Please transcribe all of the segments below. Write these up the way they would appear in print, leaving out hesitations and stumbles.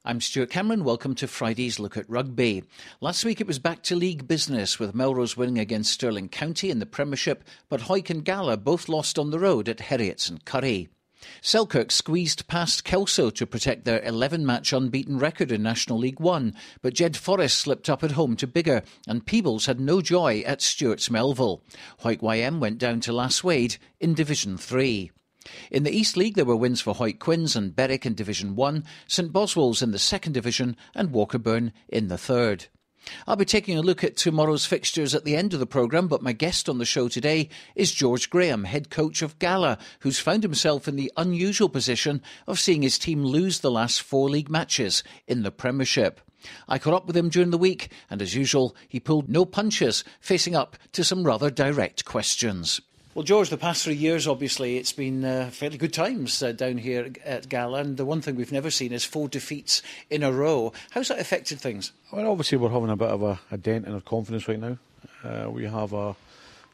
I'm Stuart Cameron. Welcome to Friday's Look at Rugby. Last week it was back to league business with Melrose winning against Stirling County in the Premiership, but Hawick and Gala both lost on the road at Heriots and Curry. Selkirk squeezed past Kelso to protect their 11-match unbeaten record in National League One, but Jed Forest slipped up at home to Biggar, and Peebles had no joy at Stewart's Melville. Hawick YM went down to Lasswade in Division 3. In the East League there were wins for Hawick Quins and Berwick in Division 1, St Boswell's in the 2nd Division and Walkerburn in the 3rd. I'll be taking a look at tomorrow's fixtures at the end of the programme, but my guest on the show today is George Graham, head coach of Gala, who's found himself in the unusual position of seeing his team lose the last 4 league matches in the Premiership. I caught up with him during the week, and as usual, he pulled no punches, facing up to some rather direct questions. Well, George, the past 3 years, obviously, it's been fairly good times down here at Gala, and the one thing we've never seen is 4 defeats in a row. How's that affected things? Well, obviously, we're having a bit of a dent in our confidence right now. We have a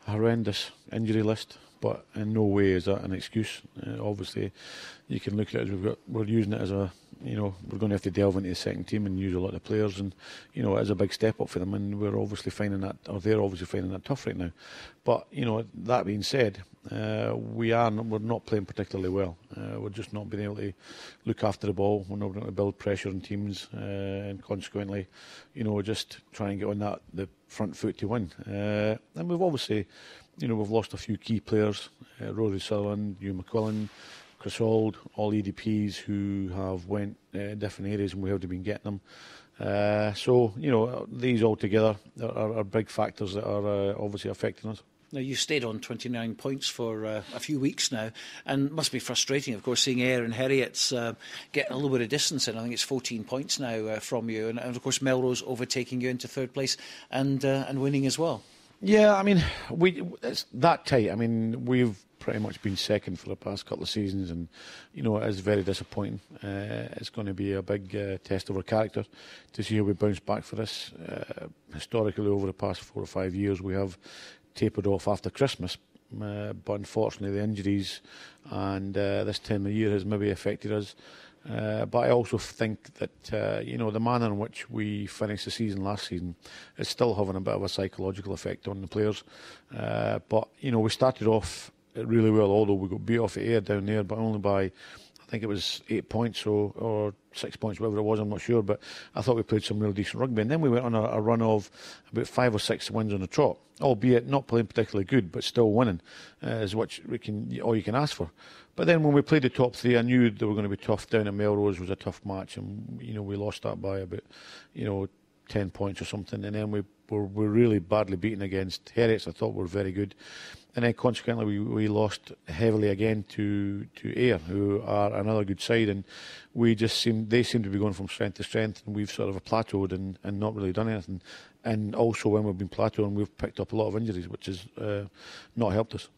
horrendous injury list, but in no way is that an excuse. Obviously, you can look at it as we're using it as we're going to have to delve into the second team and use a lot of players, and it is a big step up for them, and we're obviously finding that, or they're obviously finding that tough right now. But that being said, we're not playing particularly well. We're just not being able to look after the ball. We're not able to build pressure on teams, and consequently, just try and get on the front foot to win. And we've obviously, we've lost a few key players: Rory Sutherland, Hugh McQuillan, Chris Auld, all EDPs who have went different areas, and we have been getting them. So these all together are big factors that are obviously affecting us. Now, you stayed on 29 points for a few weeks now, and it must be frustrating, of course, seeing Ayr and Heriots getting a little bit of distance in. I think it's 14 points now from you, and of course Melrose overtaking you into 3rd place and winning as well. Yeah, I mean, it's that tight. I mean, we've pretty much been second for the past couple of seasons, and it is very disappointing. It's going to be a big test of our character to see how we bounce back for this. Historically, over the past 4 or 5 years, we have tapered off after Christmas, but unfortunately the injuries and this time of year has maybe affected us. But I also think that the manner in which we finished the season last season is still having a bit of a psychological effect on the players. But we started off really well, although we got beat off at Ayr down there, but only by, I think it was 8 points or 6 points, whatever it was, I'm not sure. But I thought we played some real decent rugby, and then we went on a run of about 5 or 6 wins on the trot, albeit not playing particularly good, but still winning is what all you can ask for. But then when we played the top 3, I knew they were going to be tough. Down at Melrose was a tough match, and we lost that by about 10 points or something. And then we were really badly beaten against Heriots. I thought we were very good. And then consequently we lost heavily again to Ayr, who are another good side, and they seem to be going from strength to strength, and we've sort of plateaued and not really done anything. And also when we've been plateauing, we've picked up a lot of injuries, which has not helped us.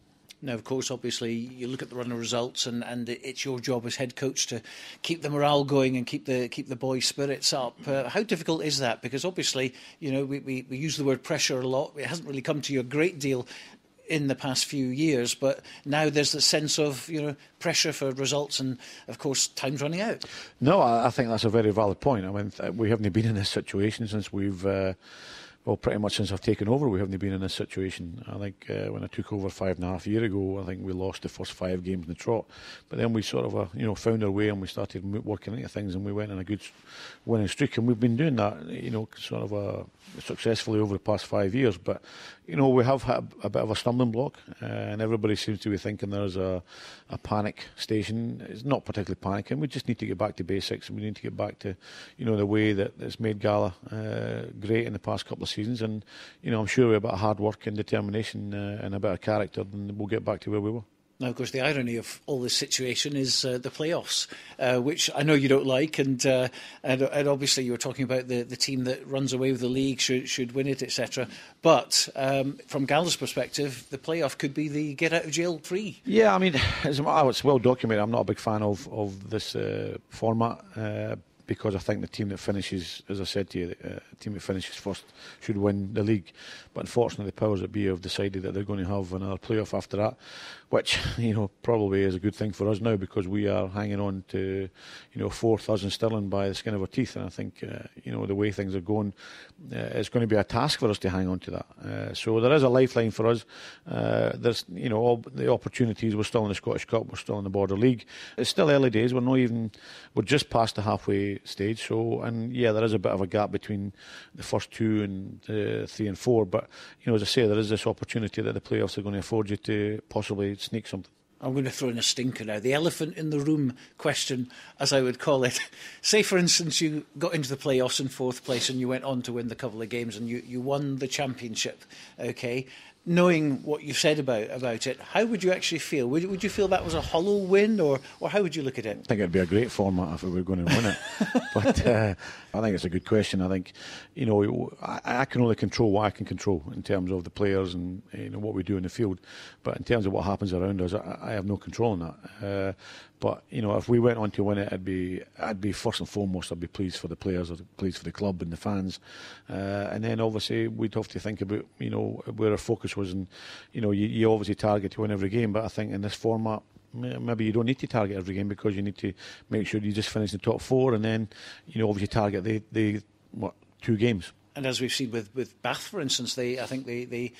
Now, of course, obviously, you look at the run of results, and it's your job as head coach to keep the morale going and keep the boys' spirits up. How difficult is that? Because obviously, we use the word pressure a lot. It hasn't really come to you a great deal in the past few years, but now there's the sense of pressure for results, and of course time's running out. No, I think that's a very valid point. I mean, we haven't been in this situation since we've pretty much since I've taken over, we haven't been in this situation. I think when I took over 5.5 years ago, I think we lost the first 5 games in the trot. But then we sort of, found our way, and we started working into things, and we went on a good winning streak. And we've been doing that, sort of successfully over the past 5 years. But, we have had a bit of a stumbling block, and everybody seems to be thinking there's a panic station. It's not particularly panicking. We just need to get back to basics, and we need to get back to, the way that it's made Gala great in the past couple of seasons. And, I'm sure with a bit of hard work and determination and a bit of character, then we'll get back to where we were. Now, of course, the irony of all this situation is the playoffs, which I know you don't like, and obviously you were talking about the team that runs away with the league should win it, etc. But from Gala's perspective, the playoff could be the get out of jail free. Yeah, I mean, it's well documented. I'm not a big fan of this format. because I think the team that finishes, as I said to you, the team that finishes first should win the league. But unfortunately, the powers that be have decided that they're going to have another playoff after that, which, probably is a good thing for us now, because we are hanging on to, fourth, us and Stirling, by the skin of our teeth. And I think, the way things are going, it's going to be a task for us to hang on to that. So there is a lifeline for us. There's, all the opportunities. We're still in the Scottish Cup. We're still in the Border League. It's still early days. We're just past the halfway stage. So, and yeah, there is a bit of a gap between the first two and 3 and 4. But, as I say, there is this opportunity that the playoffs are going to afford you to possibly sneak something. I'm going to throw in a stinker now. The elephant in the room question, as I would call it. Say, for instance, you got into the playoffs in 4th place and you went on to win the couple of games and you won the championship, okay? Knowing what you've said about it, how would you actually feel? Would you feel that was a hollow win, or how would you look at it? I think it'd be a great format if we were going to win it. But I think it's a good question. I think, I can only control what I can control in terms of the players and what we do in the field. But in terms of what happens around us, I have no control on that. But if we went on to win it, I'd be first and foremost, I'd be pleased for the players, I'd be pleased for the club and the fans, and then obviously we'd have to think about where our focus was. And you obviously target to win every game, but I think in this format, maybe you don't need to target every game, because you need to make sure you just finish the top 4, and then obviously target the 2 games. And as we've seen with Bath, for instance, I think they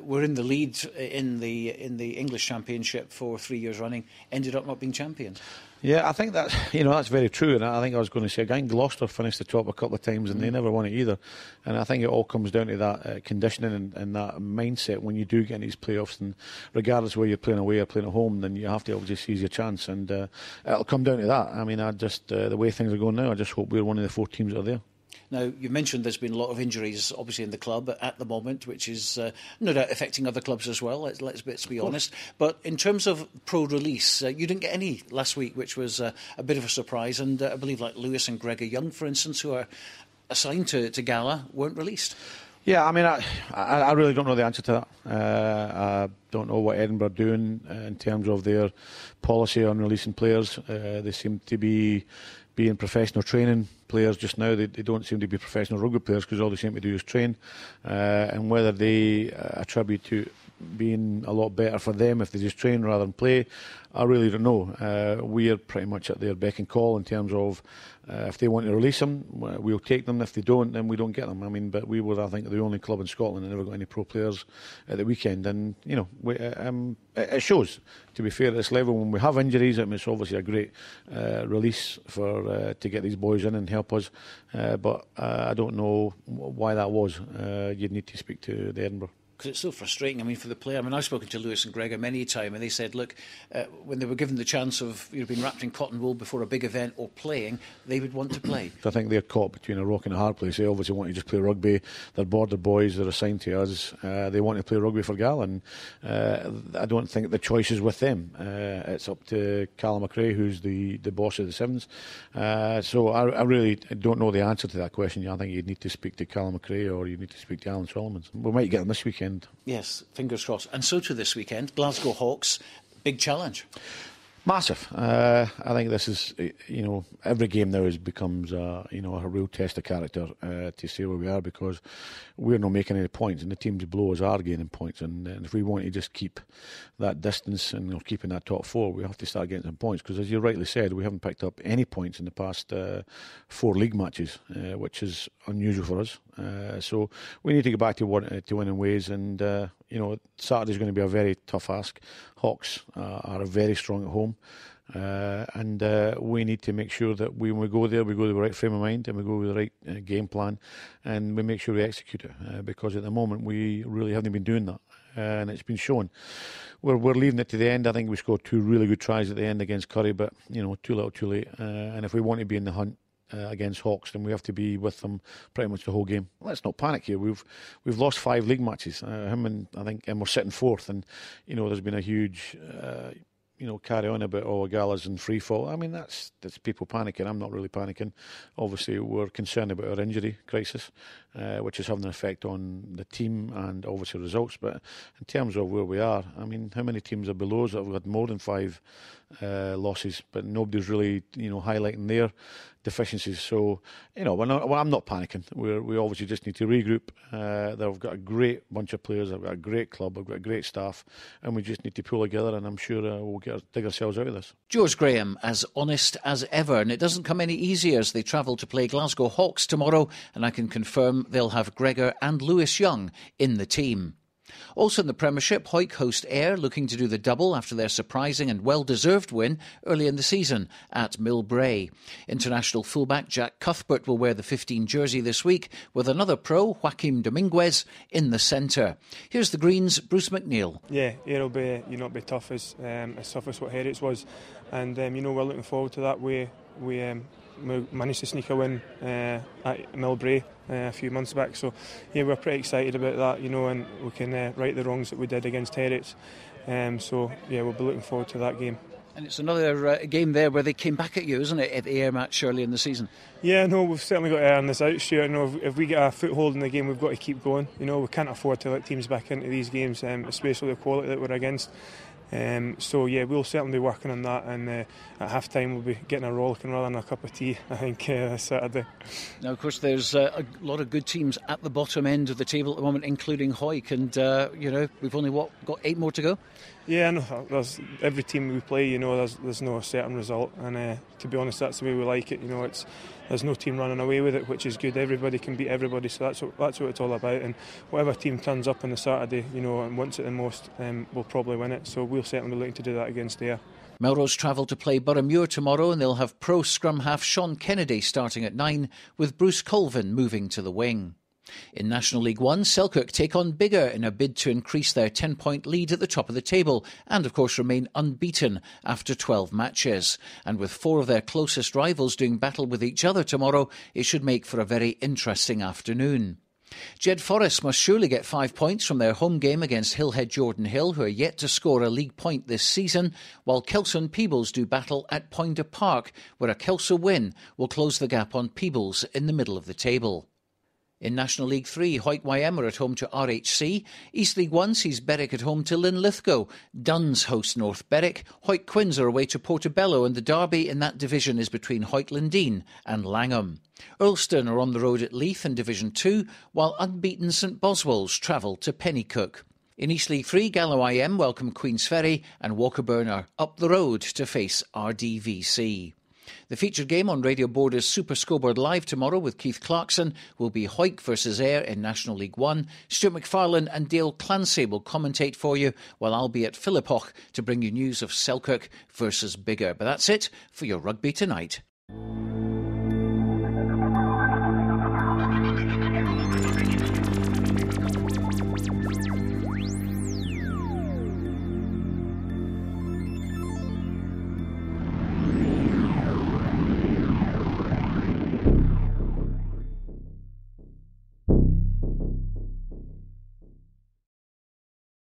were in the lead in the English Championship for 3 years running, ended up not being champions. Yeah, I think that that's very true, and I think I was going to say again, Gloucester finished the top a couple of times and they never won it either. And I think it all comes down to that conditioning and that mindset when you do get in these playoffs, and regardless of where you're playing away or playing at home, then you have to obviously seize your chance, and it'll come down to that. I mean, the way things are going now, I just hope we're one of the 4 teams that are there. Now, you mentioned there's been a lot of injuries, obviously, in the club at the moment, which is no doubt affecting other clubs as well, let's be honest. But in terms of pro release, you didn't get any last week, which was a bit of a surprise. And I believe like Lewis and Gregor Young, for instance, who are assigned to Gala, weren't released. Yeah, I mean, I really don't know the answer to that. I don't know what Edinburgh are doing in terms of their policy on releasing players. They seem to be being professional training players just now. They don't seem to be professional rugby players, because all they seem to do is train. And whether they attribute to being a lot better for them if they just train rather than play, I really don't know. We are pretty much at their beck and call in terms of if they want to release them, we'll take them. If they don't, then we don't get them. I mean, but we were, I think, the only club in Scotland that never got any pro players at the weekend. And, it shows, to be fair, at this level, when we have injuries, it's obviously a great release to get these boys in and help us. But I don't know why that was. You'd need to speak to the Edinburgh. Because it's so frustrating, for the player. I've spoken to Lewis and Gregor many a time, and they said, look, when they were given the chance of being wrapped in cotton wool before a big event or playing, they would want to play. I think they're caught between a rock and a hard place. They obviously want to just play rugby. They're border boys, they're assigned to us. They want to play rugby for Gala, and I don't think the choice is with them. It's up to Callum McRae, who's the boss of the Sevens. So I really don't know the answer to that question. I think you'd need to speak to Callum McRae, or you need to speak to Alan Solomons. We might get them this weekend. Yes, fingers crossed. And so to this weekend, Glasgow Hawks, big challenge. Massive. I think this is, every game now becomes a real test of character to see where we are, because we're not making any points and the teams below us are gaining points. And if we want to just keep that distance and keep in that top 4, we have to start getting some points, because as you rightly said, we haven't picked up any points in the past 4 league matches, which is unusual for us. So we need to get back to winning ways, and Saturday's going to be a very tough ask. Hawks are very strong at home, and we need to make sure that when we go there, we go with the right frame of mind and we go with the right game plan, and we make sure we execute it, because at the moment we really haven't been doing that, and it's been shown. We're leaving it to the end. I think we scored 2 really good tries at the end against Curry, but too little too late, and if we want to be in the hunt against Hawks, then we have to be with them pretty much the whole game. Let's not panic here. We've lost 5 league matches. And we're sitting 4th, and there's been a huge carry on about Gala's in free fall. That's people panicking. I'm not really panicking. Obviously, we're concerned about our injury crisis, which is having an effect on the team and obviously results. But in terms of where we are, how many teams are below us that have got more than 5 losses, but nobody's really, highlighting their deficiencies. So, I'm not panicking. We obviously just need to regroup. They've got a great bunch of players. They've got a great club. They've got a great staff, and we just need to pull together. And I'm sure we'll dig ourselves out of this. George Graham, as honest as ever, and it doesn't come any easier as they travel to play Glasgow Hawks tomorrow. And I can confirm they'll have Gregor and Lewis Young in the team. Also in the Premiership, Hawick host Ayr, looking to do the double after their surprising and well-deserved win early in the season at Millbrae. International fullback Jack Cuthbert will wear the 15 jersey this week, with another pro, Joaquim Dominguez, in the centre. Here's the Greens' Bruce McNeil. Yeah, Ayr will be tough as tough as what Heriots was, and we're looking forward to that. We managed to sneak a win at Millbrae a few months back, so we're pretty excited about that, and we can right the wrongs that we did against Heriots. We'll be looking forward to that game. And it's another game there where they came back at you, isn't it, at the Ayr match early in the season? Yeah, no, we've certainly got to earn this out, Stuart. If we get a foothold in the game, we've got to keep going. We can't afford to let teams back into these games, especially the quality that we're against. We'll certainly be working on that, and at half time we'll be getting a rollicking rather than a cup of tea, I think, this Saturday. Now, of course, there's a lot of good teams at the bottom end of the table at the moment, including Hawick, and we've only got 8 more to go. Yeah, no, there's every team we play, there's no certain result, and to be honest, that's the way we like it. There's no team running away with it, which is good. Everybody can beat everybody, so that's what it's all about. And whatever team turns up on the Saturday, and wants it the most, will probably win it. So we'll certainly be looking to do that against Ayr. Melrose travel to play Boroughmuir tomorrow, and they'll have pro scrum half Sean Kennedy starting at 9, with Bruce Colvin moving to the wing. In National League One, Selkirk take on Biggar in a bid to increase their 10-point lead at the top of the table and, of course, remain unbeaten after 12 matches. And with 4 of their closest rivals doing battle with each other tomorrow, it should make for a very interesting afternoon. Jed Forest must surely get 5 points from their home game against Hillhead Jordan Hill, who are yet to score a league point this season, while Kelso Peebles do battle at Poynter Park, where a Kelso win will close the gap on Peebles in the middle of the table. In National League 3, Hawick YM are at home to RHC. East League 1 sees Berwick at home to Linlithgow. Duns host North Berwick. Hawick Quins are away to Portobello, and the derby in that division is between Hawick Lindeen and Langham. Earlston are on the road at Leith in Division 2, while unbeaten St Boswells travel to Pennycook. In East League 3, Gallow IM welcome Queensferry, and Walkerburn are up the road to face RDVC. The featured game on Radio Border's Super Scoreboard Live tomorrow with Keith Clarkson will be Hawick versus Ayr in National League 1. Stuart McFarlane and Dale Clancy will commentate for you, while I'll be at Philippoch to bring you news of Selkirk versus Biggar. But that's it for your Rugby Tonight.